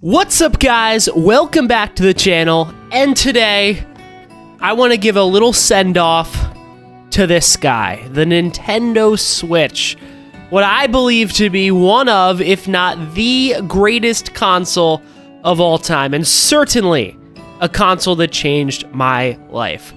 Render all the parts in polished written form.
What's up, guys? Welcome back to the channel, and today I want to give a little send-off to this guy, the Nintendo Switch. What I believe to be one of, if not the greatest console of all time, and certainly a console that changed my life.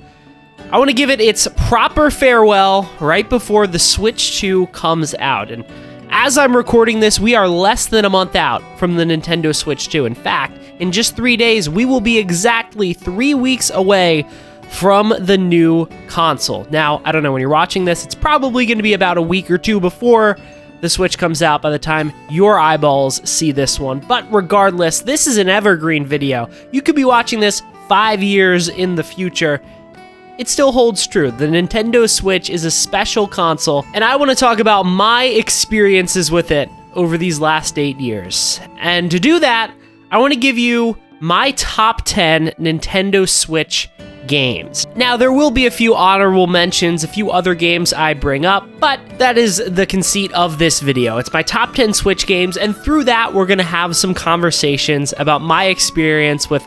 I want to give it its proper farewell right before the Switch 2 comes out, and as I'm recording this, we are less than a month out from the Nintendo Switch 2. In fact, in just 3 days, we will be exactly 3 weeks away from the new console. Now, I don't know when you're watching this, it's probably going to be about a week or two before the Switch comes out by the time your eyeballs see this one. But regardless, this is an evergreen video. You could be watching this 5 years in the future. It still holds true. The Nintendo Switch is a special console, and I want to talk about my experiences with it over these last 8 years. And to do that, I want to give you my top 10 Nintendo Switch games. Now, there will be a few honorable mentions, a few other games I bring up, but that is the conceit of this video. It's my top 10 Switch games, and through that, we're going to have some conversations about my experience with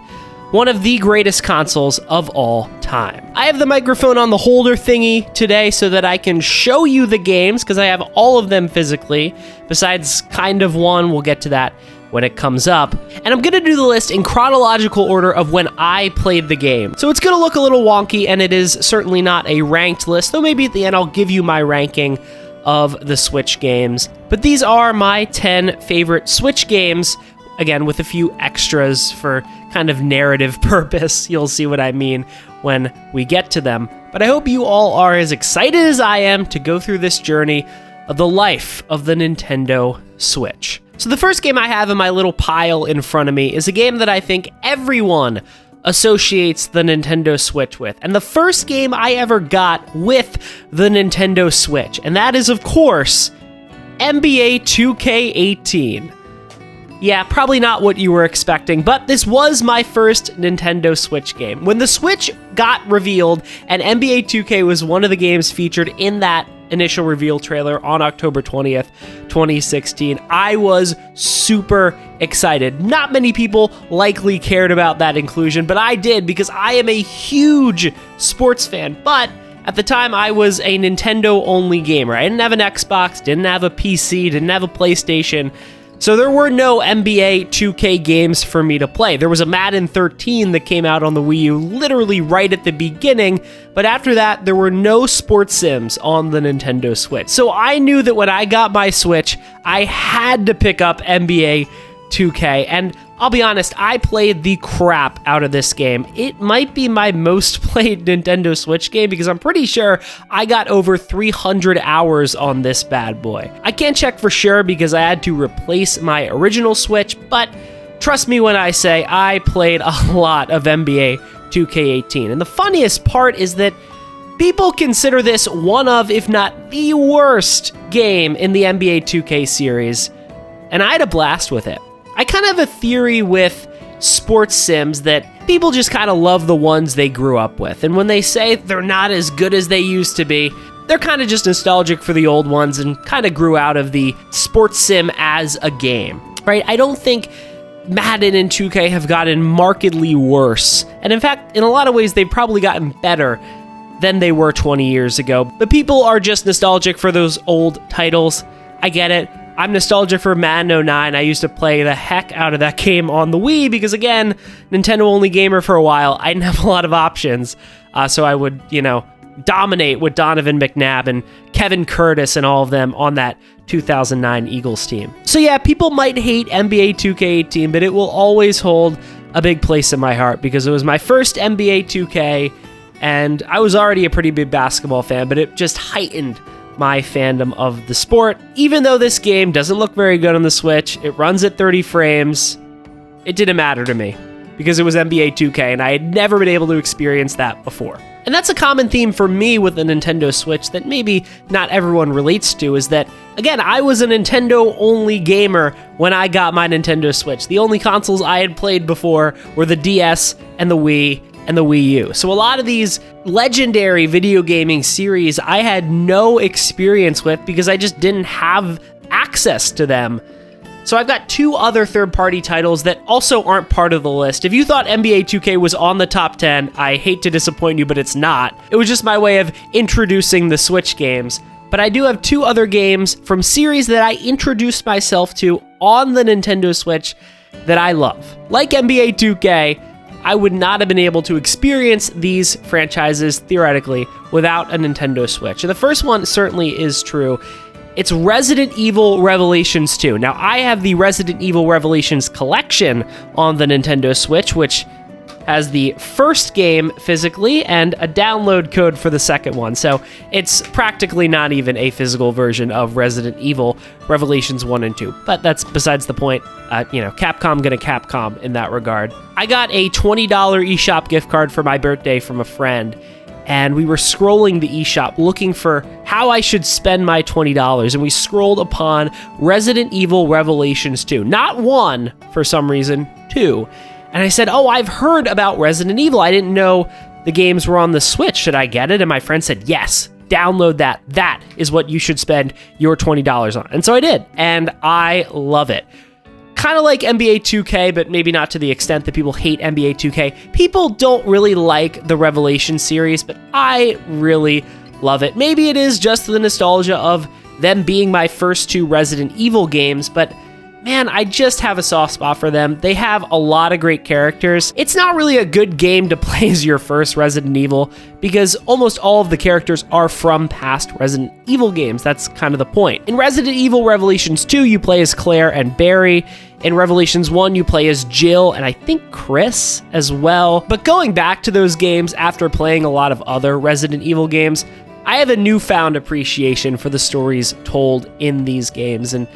one of the greatest consoles of all time. I have the microphone on the holder thingy today so that I can show you the games, because I have all of them physically, besides kind of one. We'll get to that when it comes up. And I'm gonna do the list in chronological order of when I played the game. So it's gonna look a little wonky, and it is certainly not a ranked list, though maybe at the end I'll give you my ranking of the Switch games. But these are my 10 favorite Switch games, again, with a few extras for kind of narrative purpose. You'll see what I mean when we get to them. But I hope you all are as excited as I am to go through this journey of the life of the Nintendo Switch. So the first game I have in my little pile in front of me is a game that I think everyone associates the Nintendo Switch with, and the first game I ever got with the Nintendo Switch, and that is, of course, NBA 2K18. Yeah, probably not what you were expecting, but this was my first Nintendo Switch game. When the Switch got revealed, and NBA 2K was one of the games featured in that initial reveal trailer on October 20th, 2016, I was super excited. Not many people likely cared about that inclusion, but I did, because I am a huge sports fan. But at the time, I was a Nintendo-only gamer. I didn't have an Xbox, didn't have a PC, didn't have a PlayStation. So there were no NBA 2K games for me to play. There was a Madden 13 that came out on the Wii U literally right at the beginning, but after that, there were no sports sims on the Nintendo Switch. So I knew that when I got my Switch, I had to pick up NBA 2K, and I'll be honest, I played the crap out of this game. It might be my most played Nintendo Switch game, because I'm pretty sure I got over 300 hours on this bad boy. I can't check for sure because I had to replace my original Switch, but trust me when I say I played a lot of NBA 2K18. And the funniest part is that people consider this one of, if not the worst game in the NBA 2K series, and I had a blast with it. I kind of have a theory with sports sims that people just kind of love the ones they grew up with. And when they say they're not as good as they used to be, they're kind of just nostalgic for the old ones and kind of grew out of the sports sim as a game, right? I don't think Madden and 2K have gotten markedly worse. And in fact, in a lot of ways, they've probably gotten better than they were 20 years ago. But people are just nostalgic for those old titles. I get it. I'm nostalgic for Madden 09. I used to play the heck out of that game on the Wii because, again, Nintendo-only gamer for a while. I didn't have a lot of options, so I would, dominate with Donovan McNabb and Kevin Curtis and all of them on that 2009 Eagles team. So yeah, people might hate NBA 2K18, but it will always hold a big place in my heart because it was my first NBA 2K, and I was already a pretty big basketball fan, but it just heightened my fandom of the sport. Even though this game doesn't look very good on the Switch, it runs at 30 frames, it didn't matter to me because it was NBA 2K and I had never been able to experience that before. And that's a common theme for me with the Nintendo Switch that maybe not everyone relates to, is that, again, I was a Nintendo-only gamer when I got my Nintendo Switch. The only consoles I had played before were the DS and the Wii and the Wii U. So a lot of these legendary video gaming series I had no experience with because I just didn't have access to them So I've got 2 other third-party titles that also aren't part of the list. If you thought NBA 2K was on the top 10, I hate to disappoint you, but it's not. It was just my way of introducing the Switch games. But I do have 2 other games from series that I introduced myself to on the Nintendo Switch that I love. Like NBA 2K, I would not have been able to experience these franchises, theoretically, without a Nintendo Switch. And the first one certainly is true. It's Resident Evil Revelations 2. Now, I have the Resident Evil Revelations collection on the Nintendo Switch, which has the first game physically and a download code for the second one. So it's practically not even a physical version of Resident Evil Revelations 1 and 2. But that's besides the point. Capcom gonna Capcom in that regard. I got a $20 eShop gift card for my birthday from a friend, and we were scrolling the eShop looking for how I should spend my $20, and we scrolled upon Resident Evil Revelations 2. Not 1, for some reason, 2. And I said, oh, I've heard about Resident Evil. I didn't know the games were on the Switch. Should I get it? And my friend said, yes, download that. That is what you should spend your $20 on. And so I did, and I love it. Kind of like NBA 2K, but maybe not to the extent that people hate NBA 2K. People don't really like the Revelation series, but I really love it. Maybe it is just the nostalgia of them being my first 2 Resident Evil games, but man, I just have a soft spot for them. They have a lot of great characters. It's not really a good game to play as your first Resident Evil because almost all of the characters are from past Resident Evil games. That's kind of the point. In Resident Evil Revelations 2, you play as Claire and Barry. In Revelations 1, you play as Jill and I think Chris as well. But going back to those games after playing a lot of other Resident Evil games, I have a newfound appreciation for the stories told in these games. And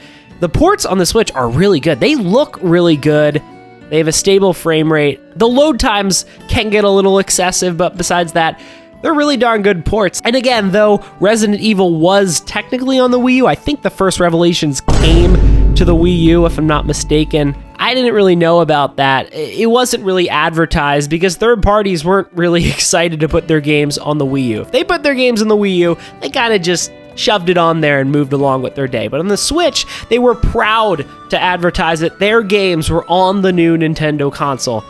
the ports on the Switch are really good. They look really good. They have a stable frame rate. The load times can get a little excessive, but besides that, they're really darn good ports. And again, though Resident Evil was technically on the Wii U, I think the first Revelations came to the Wii U, if I'm not mistaken. I didn't really know about that. It wasn't really advertised because third parties weren't really excited to put their games on the Wii U. If they put their games on the Wii U, they kind of just shoved it on there and moved along with their day. But on the Switch, they were proud to advertise that their games were on the new Nintendo console.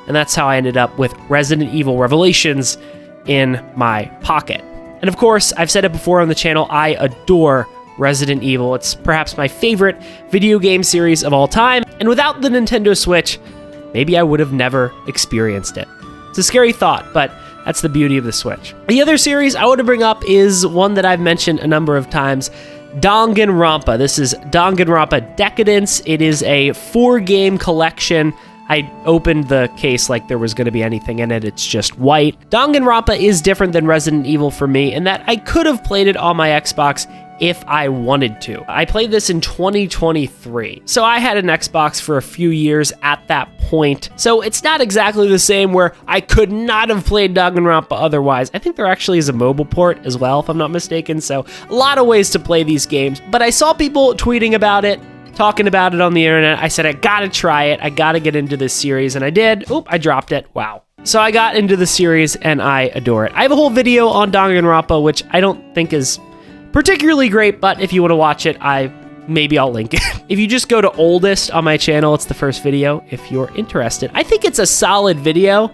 And that's how I ended up with Resident Evil Revelations in my pocket. And of course, I've said it before on the channel, I adore Resident Evil. It's perhaps my favorite video game series of all time. And without the Nintendo Switch, maybe I would have never experienced it. It's a scary thought, but that's the beauty of the Switch. The other series I want to bring up is one that I've mentioned a number of times, Danganronpa. This is Danganronpa Decadence. It is a 4-game collection. I opened the case like there was going to be anything in it. It's just white. Danganronpa is different than Resident Evil for me in that I could have played it on my Xbox if I wanted to. I played this in 2023. So I had an Xbox for a few years at that point. So it's not exactly the same where I could not have played Danganronpa otherwise. I think there actually is a mobile port as well, if I'm not mistaken. So a lot of ways to play these games. But I saw people tweeting about it, talking about it on the internet. I said, I gotta try it. I gotta get into this series. And I did. Oop, I dropped it. Wow. So I got into the series and I adore it. I have a whole video on Danganronpa, which I don't think is particularly great, but if you want to watch it, maybe I'll link it. If you just go to oldest on my channel, it's the first video if you're interested. I think it's a solid video.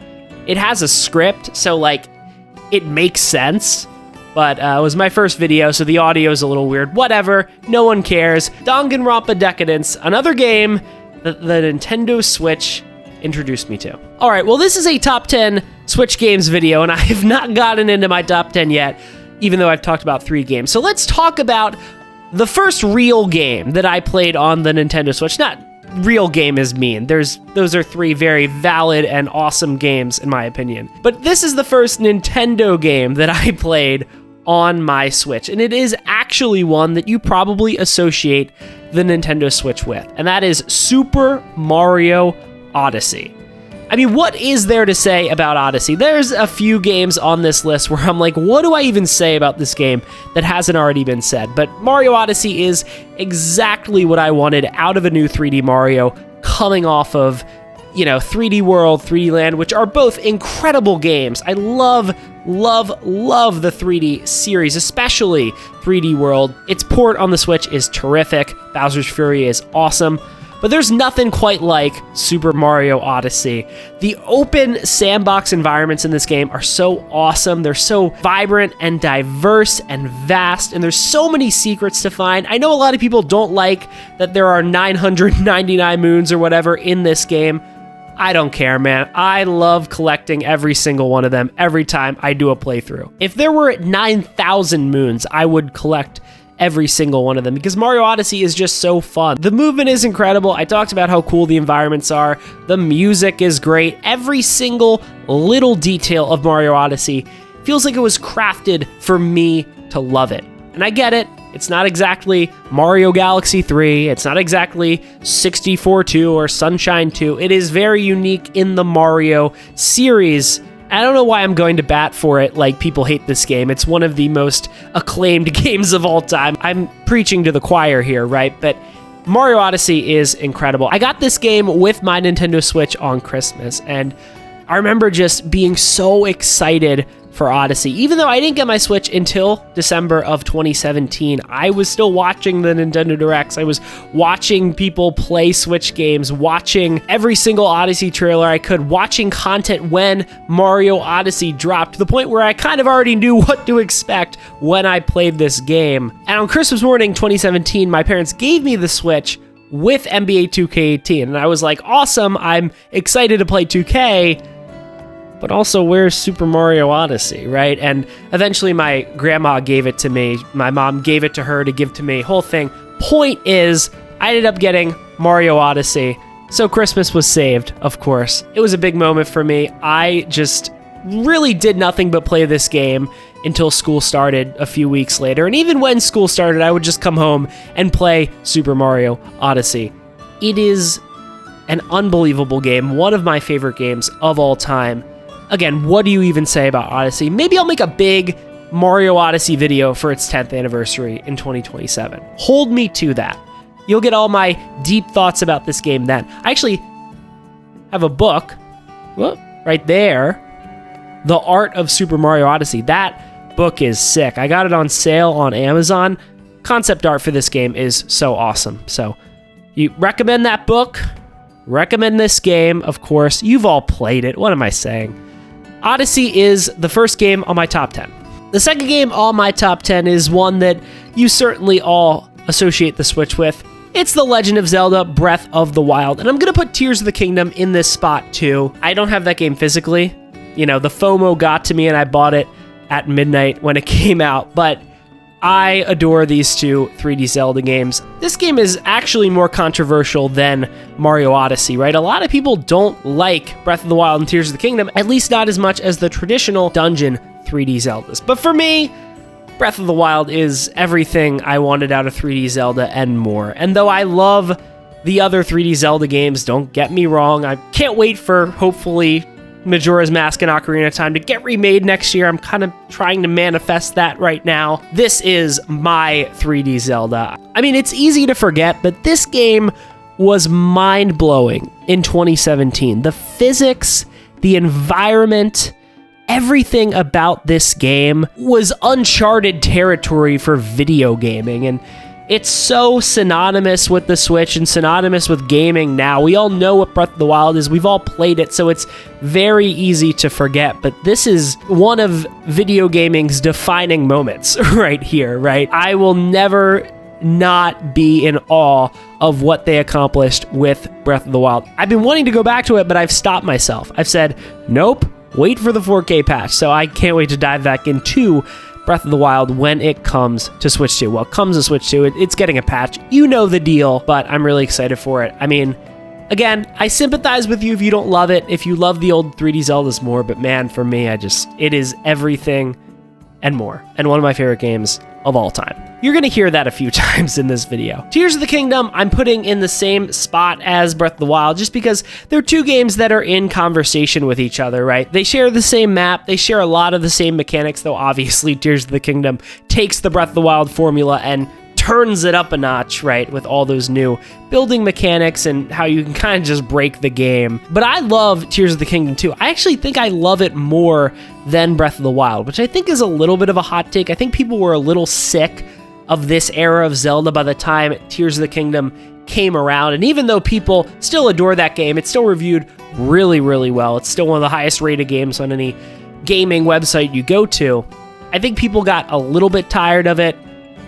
It has a script, so it makes sense. But it was my first video, so the audio is a little weird. Whatever, no one cares. Danganronpa Decadence, another game that the Nintendo Switch introduced me to. All right, well, this is a top 10 Switch games video, and I have not gotten into my top 10 yet, even though I've talked about 3 games. So let's talk about the first real game that I played on the Nintendo Switch. Not real game is mean. Those are 3 very valid and awesome games in my opinion. But this is the first Nintendo game that I played on my Switch, and it is actually one that you probably associate the Nintendo Switch with, and that is Super Mario Odyssey. I mean, what is there to say about Odyssey? There's a few games on this list where I'm like, what do I even say about this game that hasn't already been said? But Mario Odyssey is exactly what I wanted out of a new 3D Mario coming off of, 3D World, 3D Land, which are both incredible games. I love, love, love the 3D series, especially 3D World. Its port on the Switch is terrific. Bowser's Fury is awesome. But there's nothing quite like Super Mario Odyssey. The open sandbox environments in this game are so awesome. They're so vibrant and diverse and vast, and there's so many secrets to find. I know a lot of people don't like that there are 999 moons or whatever in this game. I don't care, man. I love collecting every single one of them every time I do a playthrough. If there were 9,000 moons, I would collect every single one of them because Mario Odyssey is just so fun. The movement is incredible. I talked about how cool the environments are. The music is great. Every single little detail of Mario Odyssey feels like it was crafted for me to love it. And I get it. It's not exactly Mario Galaxy 3. It's not exactly 64 2 or Sunshine 2. It is very unique in the Mario series. I don't know why I'm going to bat for it like people hate this game. It's one of the most acclaimed games of all time. I'm preaching to the choir here, right? But Mario Odyssey is incredible. I got this game with my Nintendo Switch on Christmas, and I remember just being so excited for Odyssey. Even though I didn't get my Switch until December of 2017, I was still watching the Nintendo Directs. I was watching people play Switch games, watching every single Odyssey trailer I could, watching content when Mario Odyssey dropped, to the point where I kind of already knew what to expect when I played this game. And on Christmas morning 2017, my parents gave me the Switch with NBA 2K18, and I was like, awesome, I'm excited to play 2K, but also where's Super Mario Odyssey, right? And eventually my grandma gave it to me. My mom gave it to her to give to me. Whole thing. Point is, I ended up getting Mario Odyssey. So Christmas was saved, of course. It was a big moment for me. I just really did nothing but play this game until school started a few weeks later. And even when school started, I would just come home and play Super Mario Odyssey. It is an unbelievable game. One of my favorite games of all time. Again, what do you even say about Odyssey? Maybe I'll make a big Mario Odyssey video for its 10th anniversary in 2027. Hold me to that. You'll get all my deep thoughts about this game then. I actually have a book, right there, The Art of Super Mario Odyssey. That book is sick. I got it on sale on Amazon. Concept art for this game is so awesome. So you recommend that book, recommend this game, of course. You've all played it. What am I saying? Odyssey is the first game on my top 10. The second game on my top 10 is one that you certainly all associate the Switch with. It's The Legend of Zelda Breath of the Wild. And I'm going to put Tears of the Kingdom in this spot too. I don't have that game physically. The FOMO got to me and I bought it at midnight when it came out. But I adore these two 3D Zelda games. This game is actually more controversial than Mario Odyssey, right? A lot of people don't like Breath of the Wild and Tears of the Kingdom, at least not as much as the traditional dungeon 3D Zeldas. But for me, Breath of the Wild is everything I wanted out of 3D Zelda and more. And though I love the other 3D Zelda games, don't get me wrong, I can't wait for, hopefully, Majora's Mask and Ocarina of Time to get remade next year. I'm kind of trying to manifest that right now. This is my 3D Zelda. I mean, it's easy to forget, but this game was mind-blowing in 2017. The physics, the environment, everything about this game was uncharted territory for video gaming, and it's so synonymous with the Switch and synonymous with gaming now. We all know what Breath of the Wild is. We've all played it, so it's very easy to forget. But this is one of video gaming's defining moments right here, right? I will never not be in awe of what they accomplished with Breath of the Wild. I've been wanting to go back to it, but I've stopped myself. I've said, nope, wait for the 4K patch. So I can't wait to dive back into Breath of the Wild when it comes to Switch 2. Well, it comes to Switch 2. It's getting a patch. You know the deal, but I'm really excited for it. I mean, again, I sympathize with you if you don't love it, if you love the old 3D Zeldas more, but man, for me, it is everything and more, and one of my favorite games of all time. You're going to hear that a few times in this video. Tears of the Kingdom, I'm putting in the same spot as Breath of the Wild, just because they're two games that are in conversation with each other, right? They share the same map, they share a lot of the same mechanics, though obviously Tears of the Kingdom takes the Breath of the Wild formula and turns it up a notch, right, with all those new building mechanics and how you can kind of just break the game. But I love Tears of the Kingdom 2. I actually think I love it more than Breath of the Wild, which I think is a little bit of a hot take. I think people were a little sick of this era of Zelda by the time Tears of the Kingdom came around. And even though people still adore that game, it's still reviewed really, really well. It's still one of the highest rated games on any gaming website you go to. I think people got a little bit tired of it,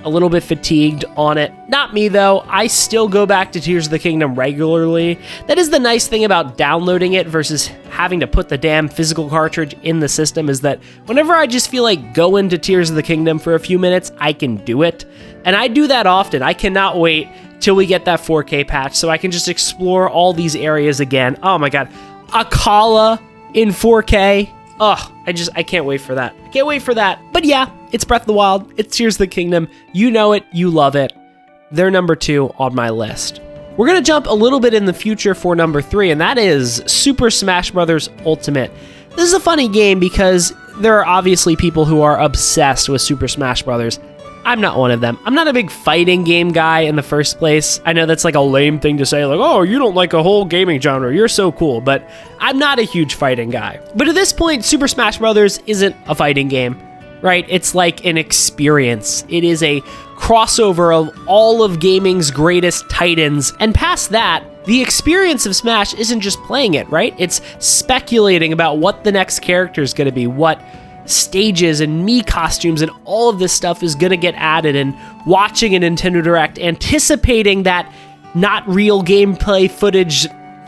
a little bit fatigued on it. Not me, though. I still go back to Tears of the Kingdom regularly. That is the nice thing about downloading it versus having to put the damn physical cartridge in the system, is that whenever I just feel like going to Tears of the Kingdom for a few minutes, I can do it. And I do that often. I cannot wait till we get that 4K patch so I can just explore all these areas again. Oh my god. Akala in 4K. Ugh, I can't wait for that. I can't wait for that. But yeah, it's Breath of the Wild. It's Tears of the Kingdom. You know it. You love it. They're number 2 on my list. We're going to jump a little bit in the future for number 3, and that is Super Smash Bros. Ultimate. This is a funny game because there are obviously people who are obsessed with Super Smash Bros. I'm not one of them. I'm not a big fighting game guy in the first place. I know that's like a lame thing to say, like, oh, you don't like a whole gaming genre. You're so cool. But I'm not a huge fighting guy. But at this point, Super Smash Bros. Isn't a fighting game, right? It's like an experience. It is a crossover of all of gaming's greatest titans. And past that, the experience of Smash isn't just playing it, right? It's speculating about what the next character is going to be, what stages and Mii costumes and all of this stuff is going to get added, and watching a Nintendo Direct, anticipating that not real gameplay footage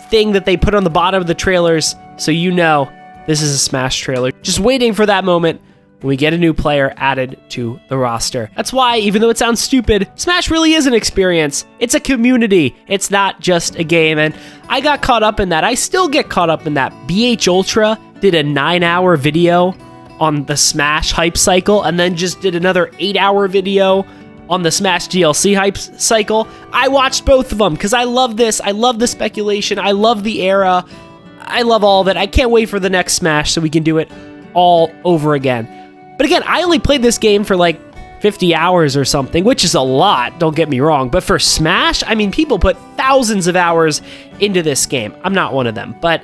thing that they put on the bottom of the trailers, so you know this is a Smash trailer. Just waiting for that moment when we get a new player added to the roster. That's why, even though it sounds stupid, Smash really is an experience. It's a community. It's not just a game, and I got caught up in that. I still get caught up in that. BH Ultra did a 9-hour video on the Smash hype cycle, and then just did another 8-hour video on the Smash DLC hype cycle. I watched both of them because I love this. I love the speculation. I love the era. I love all of it. I can't wait for the next Smash so we can do it all over again. But again, I only played this game for like 50 hours or something, which is a lot, don't get me wrong. But for Smash, I mean, people put thousands of hours into this game. I'm not one of them, but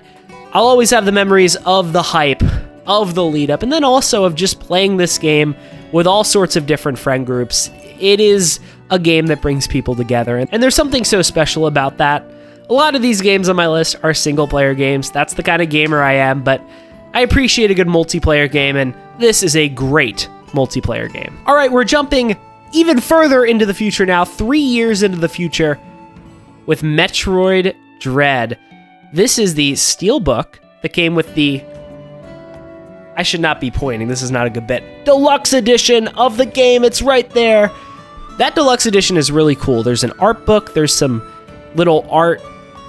I'll always have the memories of the hype, of the lead up, and then also of just playing this game with all sorts of different friend groups. It is a game that brings people together, and there's something so special about that. A lot of these games on my list are single player games. That's the kind of gamer I am, but I appreciate a good multiplayer game, and this is a great multiplayer game. All right, we're jumping even further into the future now, 3 years into the future, with Metroid Dread. This is the steelbook that came with the... I should not be pointing, this is not a good bit. Deluxe edition of the game, it's right there. That deluxe edition is really cool. There's an art book, there's some little art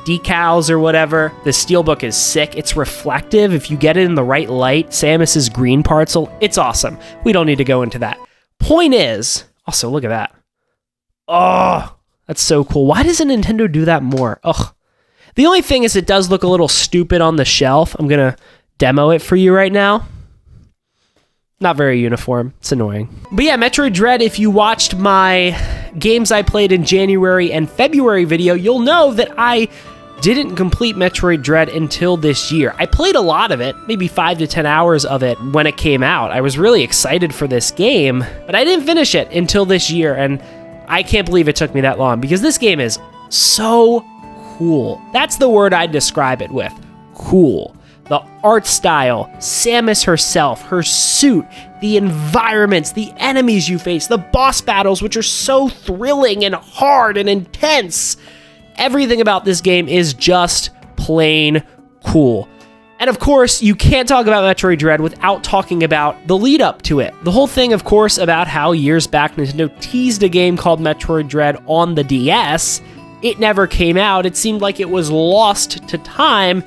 decals or whatever. The steelbook is sick. It's reflective. If you get it in the right light, Samus's green parts, it's awesome. We don't need to go into that. Point is, also look at that. Oh, that's so cool. Why doesn't Nintendo do that more? Ugh. The only thing is it does look a little stupid on the shelf. I'm going to demo it for you right now. Not very uniform. It's annoying. But yeah, Metroid Dread, if you watched my games I played in January and February video, you'll know that I didn't complete Metroid Dread until this year. I played a lot of it, maybe 5 to 10 hours of it when it came out. I was really excited for this game, but I didn't finish it until this year, and I can't believe it took me that long because this game is so cool. That's the word I'd describe it with. Cool. The art style, Samus herself, her suit, the environments, the enemies you face, the boss battles, which are so thrilling and hard and intense. Everything about this game is just plain cool. And of course, you can't talk about Metroid Dread without talking about the lead up to it. The whole thing, of course, about how years back Nintendo teased a game called Metroid Dread on the DS. It never came out. It seemed like it was lost to time.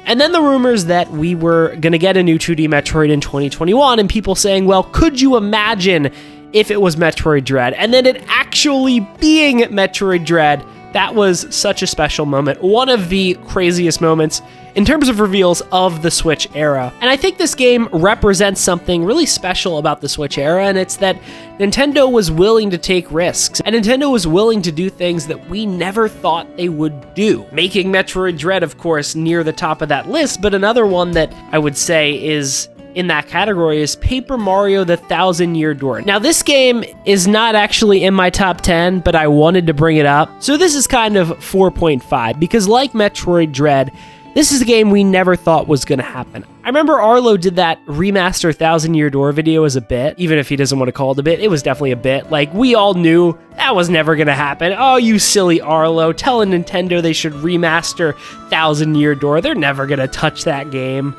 And then the rumors that we were going to get a new 2D Metroid in 2021, and people saying, well, could you imagine if it was Metroid Dread? And then it actually being Metroid Dread That was such a special moment. One of the craziest moments in terms of reveals of the Switch era. And I think this game represents something really special about the Switch era, and it's that Nintendo was willing to take risks. And Nintendo was willing to do things that we never thought they would do. Making Metroid Dread, of course, near the top of that list, but another one that I would say is in that category is Paper Mario: The Thousand-Year Door. Now, this game is not actually in my top 10, but I wanted to bring it up. So this is kind of 4.5, because like Metroid Dread, this is a game we never thought was going to happen. I remember Arlo did that remaster Thousand-Year Door video as a bit, even if he doesn't want to call it a bit. It was definitely a bit. Like, we all knew that was never going to happen. Oh, you silly Arlo, telling Nintendo they should remaster Thousand-Year Door. They're never going to touch that game.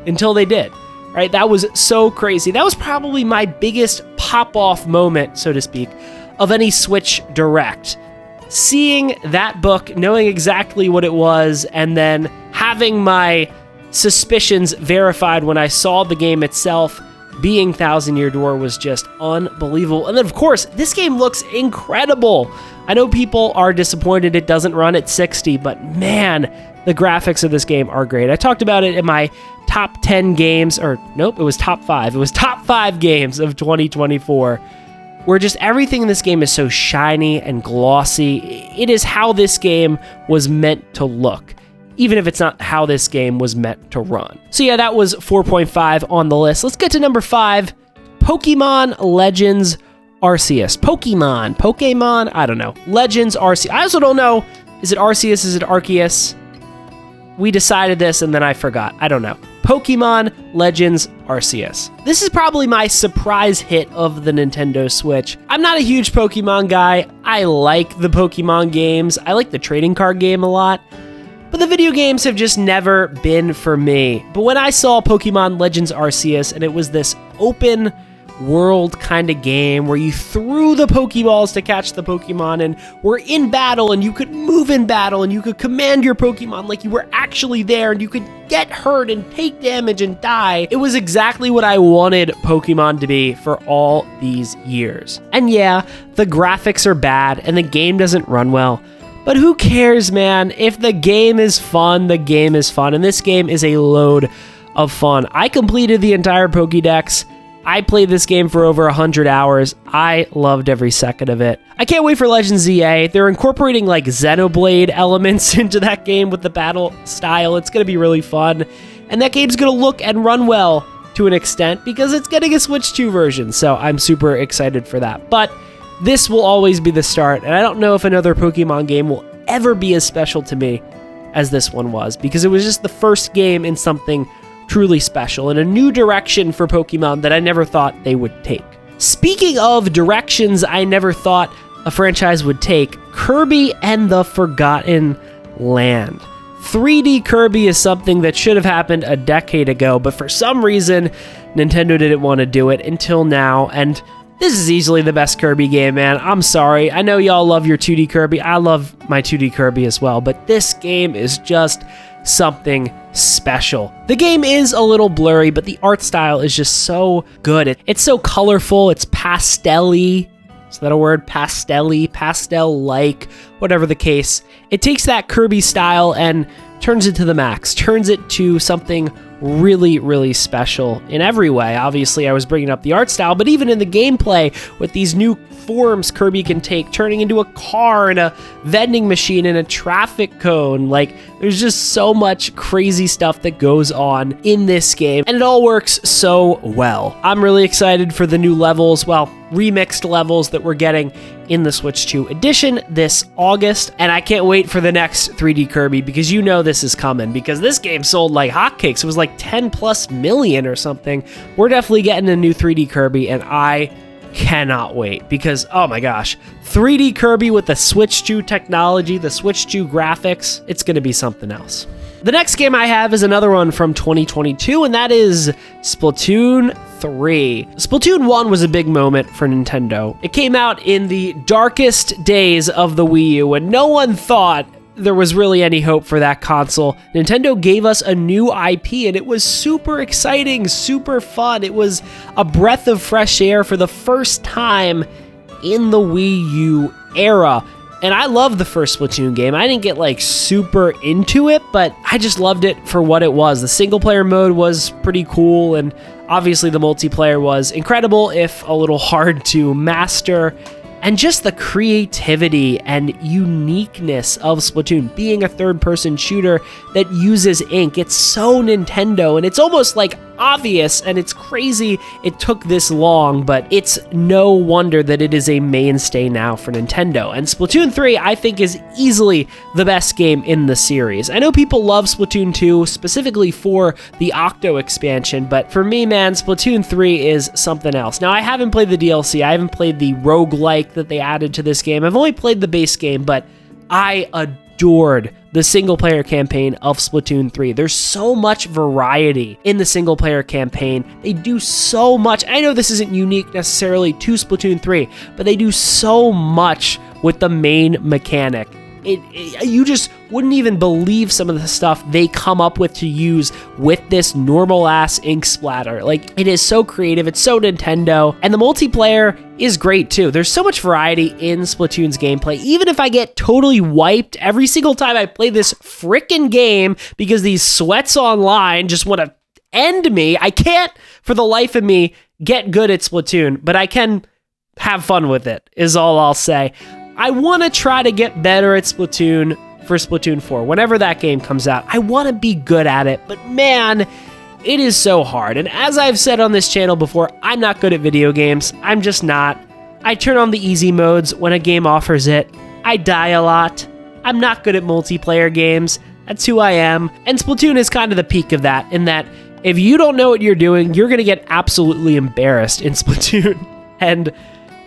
Until they did, right? That was so crazy. That was probably my biggest pop-off moment, so to speak, of any Switch Direct. Seeing that book, knowing exactly what it was, and then having my suspicions verified when I saw the game itself being Thousand-Year Door was just unbelievable. And then, of course, this game looks incredible. I know people are disappointed it doesn't run at 60, but man, the graphics of this game are great. I talked about it in my top 10 games, or nope, it was top 5. It was top 5 games of 2024, where just everything in this game is so shiny and glossy. It is how this game was meant to look, even if it's not how this game was meant to run. So yeah, that was 4.5 on the list. Let's get to number 5, Pokemon Legends Arceus. Pokemon, I don't know. Legends Arceus. I also don't know, is it Arceus, is it Arceus? We decided this and then I forgot. I don't know. Pokemon Legends Arceus. This is probably my surprise hit of the Nintendo Switch. I'm not a huge Pokemon guy. I like the Pokemon games. I like the trading card game a lot. But the video games have just never been for me. But when I saw Pokemon Legends Arceus and it was this open world kind of game where you threw the Pokeballs to catch the Pokemon and were in battle and you could move in battle and you could command your Pokemon like you were actually there and you could get hurt and take damage and die. It was exactly what I wanted Pokemon to be for all these years. And yeah, the graphics are bad and the game doesn't run well. But who cares, man? If the game is fun, the game is fun. And this game is a load of fun. I completed the entire Pokédex. I played this game for over 100 hours. I loved every second of it. I can't wait for Legends ZA. They're incorporating like Xenoblade elements into that game with the battle style. It's going to be really fun. And that game's going to look and run well to an extent because it's getting a Switch 2 version. So I'm super excited for that. But this will always be the start. And I don't know if another Pokemon game will ever be as special to me as this one was, because it was just the first game in something truly special and a new direction for Pokemon that I never thought they would take. Speaking of directions I never thought a franchise would take, Kirby and the Forgotten Land. 3D Kirby is something that should have happened a decade ago, but for some reason, Nintendo didn't want to do it until now, and this is easily the best Kirby game, man. I'm sorry. I know y'all love your 2D Kirby. I love my 2D Kirby as well, but this game is just something special. The game is a little blurry, but the art style is just so good. It's so colorful. It's pastel-y. Is that a word? Pastel-y, pastel-like, whatever the case. It takes that Kirby style and turns it to the max, turns it to something really, really special in every way. Obviously, I was bringing up the art style, but even in the gameplay with these new forms Kirby can take, turning into a car and a vending machine and a traffic cone. Like, there's just so much crazy stuff that goes on in this game, and it all works so well. I'm really excited for the new levels, well, remixed levels that we're getting in the Switch 2 edition this August, and I can't wait for the next 3D Kirby, because you know this is coming, because this game sold like hotcakes. It was like 10 plus million or something. We're definitely getting a new 3D Kirby, and I cannot wait, because oh my gosh, 3D Kirby with the Switch 2 technology, the Switch 2 graphics, it's gonna be something else. The next game I have is another one from 2022, and that is Splatoon 3. Splatoon 1 was a big moment for Nintendo. It came out in the darkest days of the Wii U when no one thought there was really any hope for that console. Nintendo gave us a new IP, and it was super exciting, super fun. It was a breath of fresh air for the first time in the Wii U era. And I love the first Splatoon game. I didn't get like super into it, but I just loved it for what it was. The single player mode was pretty cool, and obviously the multiplayer was incredible, if a little hard to master. And just the creativity and uniqueness of Splatoon, being a third-person shooter that uses ink. It's so Nintendo, and it's almost like obvious, and it's crazy it took this long, but it's no wonder that it is a mainstay now for Nintendo. And Splatoon 3, I think, is easily the best game in the series. I know people love Splatoon 2, specifically for the Octo expansion, but for me, man, Splatoon 3 is something else. Now, I haven't played the DLC, I haven't played the roguelike that they added to this game. I've only played the base game, but I adored the single player campaign of Splatoon 3. There's so much variety in the single player campaign. They do so much. I know this isn't unique necessarily to Splatoon 3, but they do so much with the main mechanic. You just wouldn't even believe some of the stuff they come up with to use with this normal ass ink splatter. Like, it is so creative, it's so Nintendo, and the multiplayer is great too. There's so much variety in Splatoon's gameplay. Even if I get totally wiped every single time I play this frickin' game because these sweats online just want to end me, I can't for the life of me get good at Splatoon, but I can have fun with it, is all I'll say. I want to try to get better at Splatoon for Splatoon 4. Whenever that game comes out, I want to be good at it, but man, it is so hard. And as I've said on this channel before, I'm not good at video games. I'm just not. I turn on the easy modes when a game offers it. I die a lot. I'm not good at multiplayer games. That's who I am. And Splatoon is kind of the peak of that, in that if you don't know what you're doing, you're going to get absolutely embarrassed in Splatoon. And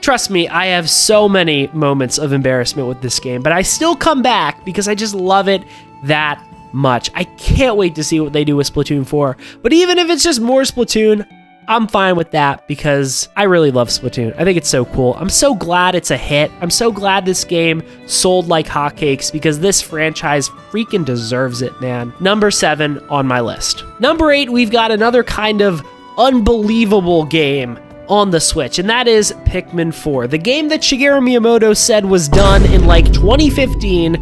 trust me, I have so many moments of embarrassment with this game, but I still come back because I just love it that much. I can't wait to see what they do with Splatoon 4. But even if it's just more Splatoon, I'm fine with that because I really love Splatoon. I think it's so cool. I'm so glad it's a hit. I'm so glad this game sold like hotcakes because this franchise freaking deserves it, man. Number 7 on my list. Number 8, we've got another kind of unbelievable game on the Switch, and that is Pikmin 4. The game that Shigeru Miyamoto said was done in like 2015,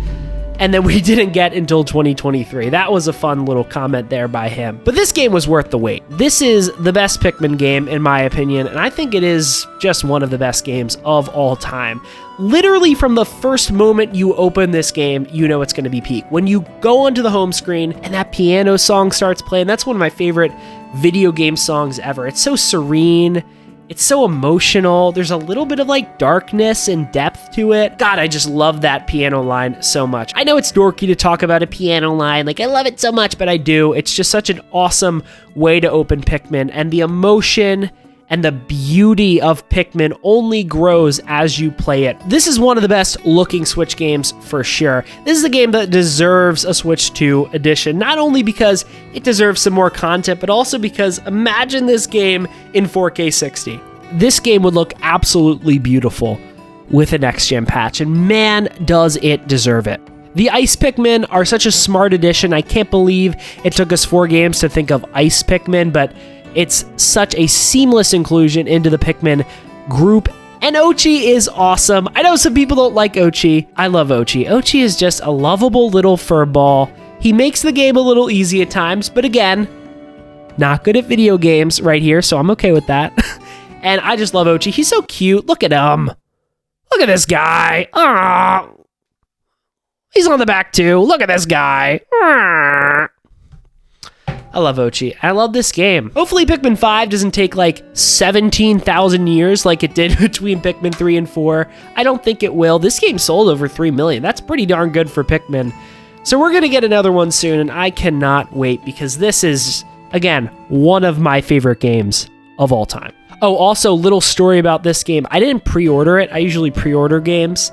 and that we didn't get until 2023. That was a fun little comment there by him. But this game was worth the wait. This is the best Pikmin game, in my opinion, and I think it is just one of the best games of all time. Literally from the first moment you open this game, you know it's going to be peak. When you go onto the home screen and that piano song starts playing, that's one of my favorite video game songs ever. It's so serene. It's so emotional. There's a little bit of like darkness and depth to it. God, I just love that piano line so much. I know it's dorky to talk about a piano line. Like, I love it so much, but I do. It's just such an awesome way to open Pikmin, and the emotion and the beauty of Pikmin only grows as you play it. This is one of the best looking Switch games for sure. This is a game that deserves a Switch 2 edition, not only because it deserves some more content, but also because imagine this game in 4K 60. This game would look absolutely beautiful with a next-gen patch, and man, does it deserve it. The Ice Pikmin are such a smart addition. I can't believe it took us 4 games to think of Ice Pikmin, but it's such a seamless inclusion into the Pikmin group. And Ochi is awesome. I know some people don't like Ochi. I love Ochi. Ochi is just a lovable little furball. He makes the game a little easy at times, but again, not good at video games right here, so I'm okay with that. And I just love Ochi. He's so cute. Look at him. Look at this guy. Aww. He's on the back too. Look at this guy. Aww. I love Ochi. I love this game. Hopefully Pikmin 5 doesn't take like 17,000 years like it did between Pikmin 3 and 4. I don't think it will. This game sold over 3 million. That's pretty darn good for Pikmin. So we're going to get another one soon, and I cannot wait because this is, again, one of my favorite games of all time. Oh, also, little story about this game. I didn't pre-order it. I usually pre-order games,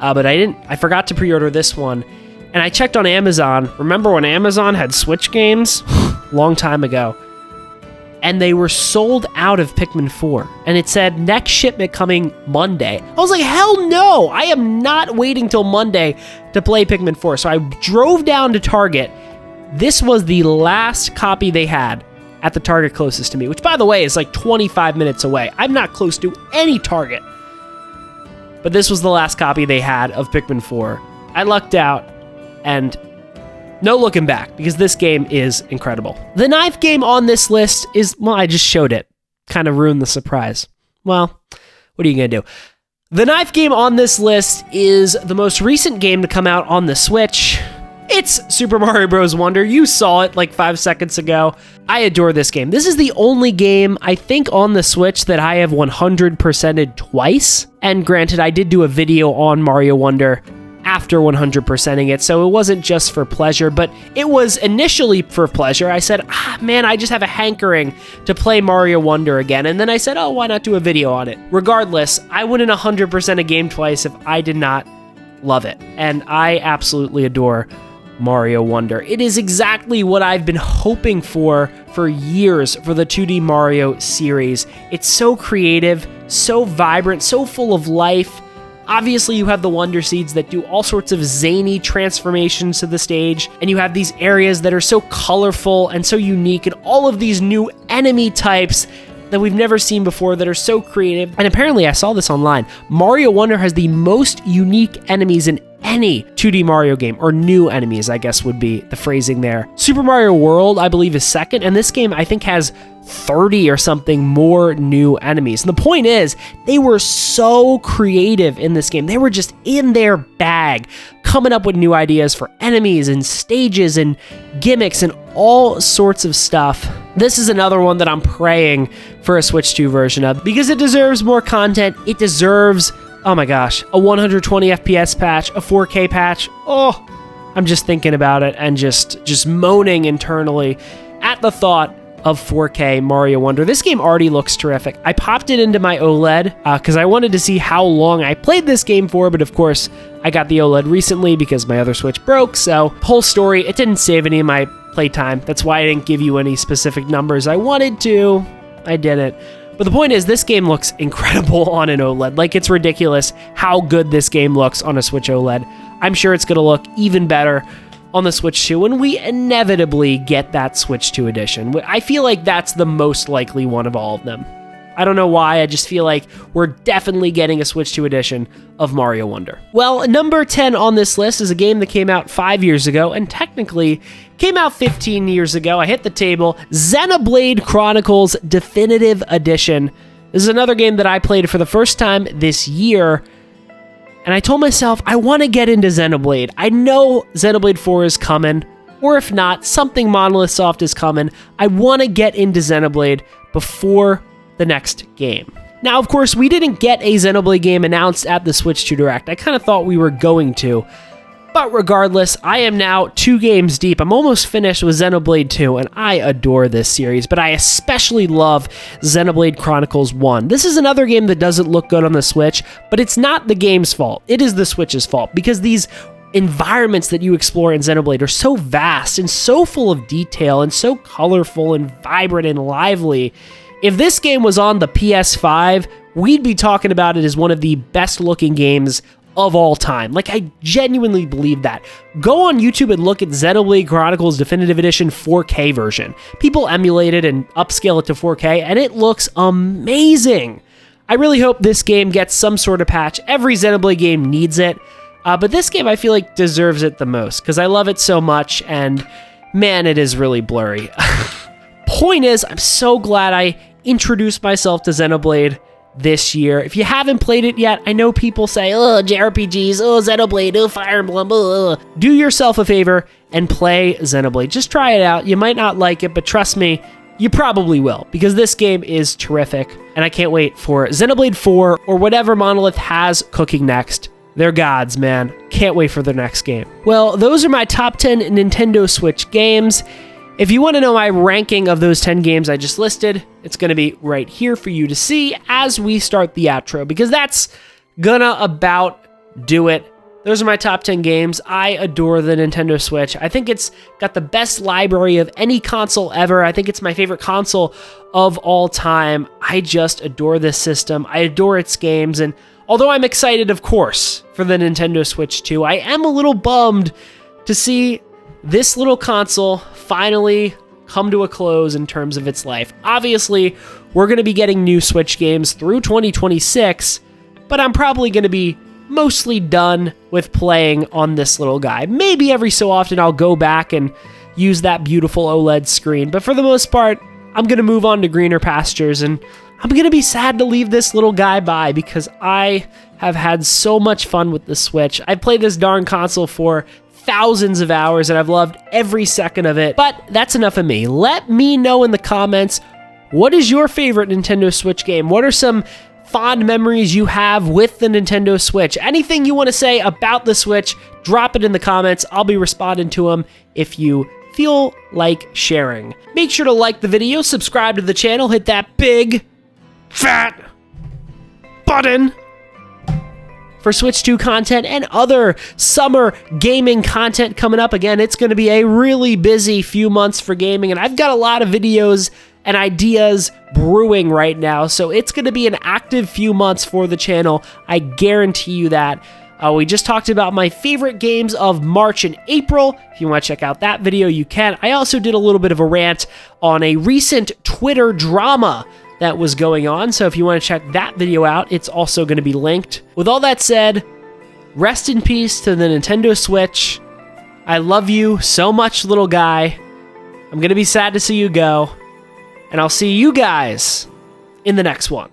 but I forgot to pre-order this one. And I checked on Amazon. Remember when Amazon had Switch games? Long time ago. And they were sold out of Pikmin 4. And it said, next shipment coming Monday. I was like, hell no! I am not waiting till Monday to play Pikmin 4. So I drove down to Target. This was the last copy they had at the Target closest to me, which, by the way, is like 25 minutes away. I'm not close to any Target. but this was the last copy they had of Pikmin 4. I lucked out, and no looking back, because this game is incredible. The 9th game on this list is, well, I just showed it. Kind of ruined the surprise. Well, what are you going to do? The 9th game on this list is the most recent game to come out on the Switch. It's Super Mario Bros. Wonder. You saw it like 5 seconds ago. I adore this game. This is the only game, I think, on the Switch that I have 100%ed twice. And granted, I did do a video on Mario Wonder after 100%ing it, so it wasn't just for pleasure, but it was initially for pleasure. I said, man, I just have a hankering to play Mario Wonder again, and then I said, oh, why not do a video on it? Regardless, I wouldn't 100% a game twice if I did not love it, and I absolutely adore Mario Wonder. It is exactly what I've been hoping for years for the 2D Mario series. It's so creative, so vibrant, so full of life. Obviously, you have the Wonder Seeds that do all sorts of zany transformations to the stage, and you have these areas that are so colorful and so unique, and all of these new enemy types that we've never seen before that are so creative. And apparently, I saw this online, Mario Wonder has the most unique enemies in any 2D Mario game, or new enemies, I guess would be the phrasing there. Super Mario World, I believe, is second, and this game, I think, has 30 or something more new enemies. And the point is, they were so creative in this game. They were just in their bag, coming up with new ideas for enemies and stages and gimmicks and all sorts of stuff. This is another one that I'm praying for a Switch 2 version of, because it deserves more content. It deserves, oh my gosh, a 120 FPS patch, a 4K patch. Oh, I'm just thinking about it and just moaning internally at the thought of 4K Mario Wonder. This game already looks terrific. I popped it into my OLED because I wanted to see how long I played this game for, but of course, I got the OLED recently because my other Switch broke, so whole story, it didn't save any of my playtime. That's why I didn't give you any specific numbers. I wanted to, I didn't. But the point is, this game looks incredible on an OLED. Like, it's ridiculous how good this game looks on a Switch OLED. I'm sure it's going to look even better on the Switch 2 when we inevitably get that Switch 2 edition. I feel like that's the most likely one of all of them. I don't know why, I just feel like we're definitely getting a Switch 2 edition of Mario Wonder. Well, number 10 on this list is a game that came out 5 years ago, and technically came out 15 years ago. I hit the table. Xenoblade Chronicles Definitive Edition. This is another game that I played for the first time this year, and I told myself, I want to get into Xenoblade. I know Xenoblade 4 is coming, or if not, something Monolith Soft is coming. I want to get into Xenoblade before the next game. Now, of course, we didn't get a Xenoblade game announced at the Switch 2 Direct. I kind of thought we were going to. But regardless, I am now 2 games deep. I'm almost finished with Xenoblade 2, and I adore this series, but I especially love Xenoblade Chronicles 1. This is another game that doesn't look good on the Switch, but it's not the game's fault. It is the Switch's fault, because these environments that you explore in Xenoblade are so vast and so full of detail and so colorful and vibrant and lively. If this game was on the PS5, we'd be talking about it as one of the best looking games of all time. Like, I genuinely believe that. Go on YouTube and look at Xenoblade Chronicles Definitive Edition 4K version. People emulate it and upscale it to 4K, and it looks amazing. I really hope this game gets some sort of patch. Every Xenoblade game needs it, but this game I feel like deserves it the most, because I love it so much, and man, it is really blurry. Point is, I'm so glad I introduced myself to Xenoblade this year. If you haven't played it yet, I know people say, oh, JRPGs, oh, Xenoblade, oh, Fire Emblem, oh. Do yourself a favor and play Xenoblade. Just try it out. You might not like it, but trust me, you probably will, because this game is terrific, and I can't wait for Xenoblade 4 or whatever Monolith has cooking next. They're gods, man. Can't wait for their next game. Well, those are my top 10 Nintendo Switch games. If you want to know my ranking of those 10 games I just listed, it's going to be right here for you to see as we start the outro, because that's gonna about do it. Those are my top 10 games. I adore the Nintendo Switch. I think it's got the best library of any console ever. I think it's my favorite console of all time. I just adore this system. I adore its games, and although I'm excited, of course, for the Nintendo Switch 2, I am a little bummed to see this little console finally come to a close in terms of its life. Obviously, we're going to be getting new Switch games through 2026, but I'm probably going to be mostly done with playing on this little guy. Maybe every so often I'll go back and use that beautiful OLED screen, but for the most part, I'm going to move on to greener pastures, and I'm going to be sad to leave this little guy by because I have had so much fun with the Switch. I've played this darn console for thousands of hours, and I've loved every second of it, but that's enough of me. Let me know in the comments, what is your favorite Nintendo Switch game? What are some fond memories you have with the Nintendo Switch? Anything you want to say about the Switch, drop it in the comments. I'll be responding to them if you feel like sharing. Make sure to like the video, subscribe to the channel, hit that big, fat button for Switch 2 content and other summer gaming content coming up. Again, it's going to be a really busy few months for gaming, and I've got a lot of videos and ideas brewing right now, so it's going to be an active few months for the channel. I guarantee you that. We just talked about my favorite games of March and April. If you want to check out that video, you can. I also did a little bit of a rant on a recent Twitter drama that was going on, so if you want to check that video out, it's also going to be linked. With all that said, rest in peace to the Nintendo Switch. I love you so much, little guy. I'm going to be sad to see you go, and I'll see you guys in the next one.